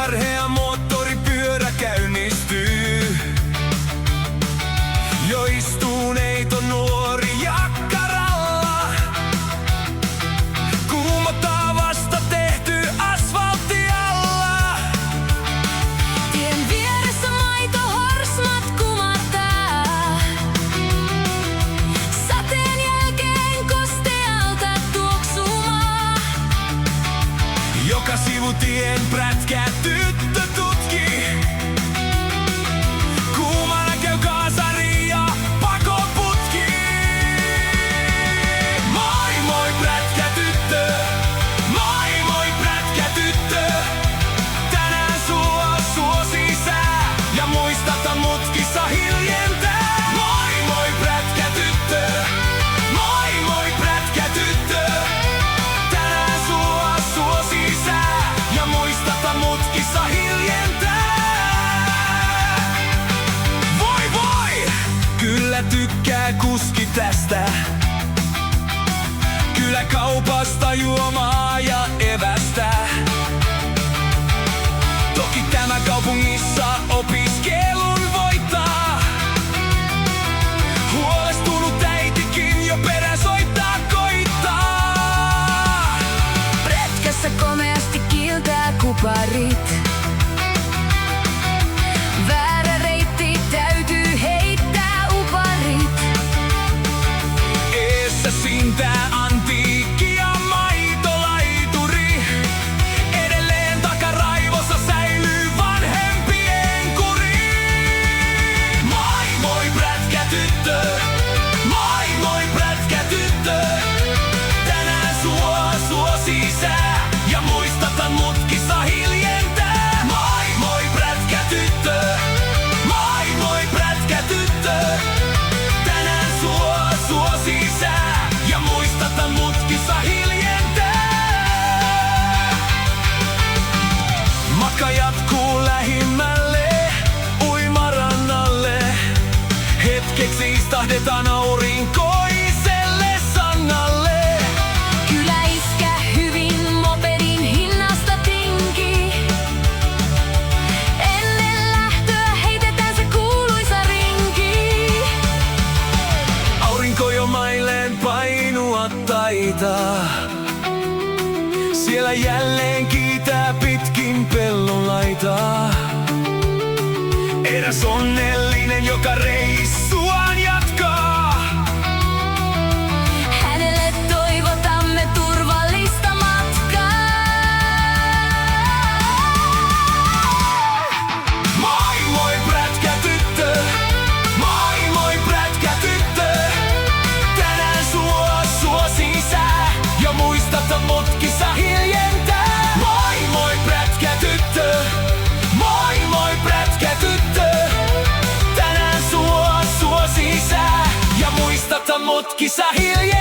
karhea moottoripyörä käynnistyy. Jo istuneito nuori jakkaralla. Kuumottaa vasta tehty asfalttialla. Tien vieressä maitohorsmat kumartaa. Sateen jälkeen kostealta tuoksumaa. Joka sivutien prätkää tyttö tutkii. Kuumana käy kaasari ja pakoputki. Moi moi prätkätyttö, moi moi prätkätyttö. Tänään sua suosii sää ja muistata mutkissa hiljentää. Moi moi prätkätyttö, moi moi prätkätyttö. Tänään sua suosii sää ja muistata mutkissa hiljentää. Voi voi! Kyllä tykkää kuski tästä. Kyllä kaupasta juomaa ja evästä. Toki tämä kaupungissa opiskelun voittaa. Huolestunut äitikin jo peräsoittaa koittaa. Prätkässä komeasti kiiltää kuparit. Väärä reitti täytyy heittää uparit. Eessä sintää antiikki ja maitolaituri. Edelleen takaraivossa säilyy vanhempien kuri. Moi moi prätkätyttö, moi moi prätkätyttö. Tänään sua suosii sää ja muistatan mutkissa hiljentää. Moi moi prätkätyttö, moi moi prätkätyttö. Tänään sua suosii sää ja muistatan mutkissa hiljentää. Matka jatkuu lähimmälle uimarannalle. Hetkeksi istahdetaan aurinkoiselle sannalle. Kyläiskä hyvin mopedin hinnasta tinki. Ennen lähtöä heitetään se kuuluisa rinki. Aurinko jo mailleen painua taitaa. Siellä jälleen kiitää pitkin pellon laitaa. Eräs onnellinen, joka reissuaan jatkaa. Hänelle toivotamme turvallista matkaa. Moi moi prätkätyttö, moi moi prätkätyttö. Tänään sua suosii sää ja muistata mutkissa hiljentää. Moi moi prätkätyttö, moi moi prätkätyttö. Tänään sua suosii sää ja muistata mutkissa hiljentää.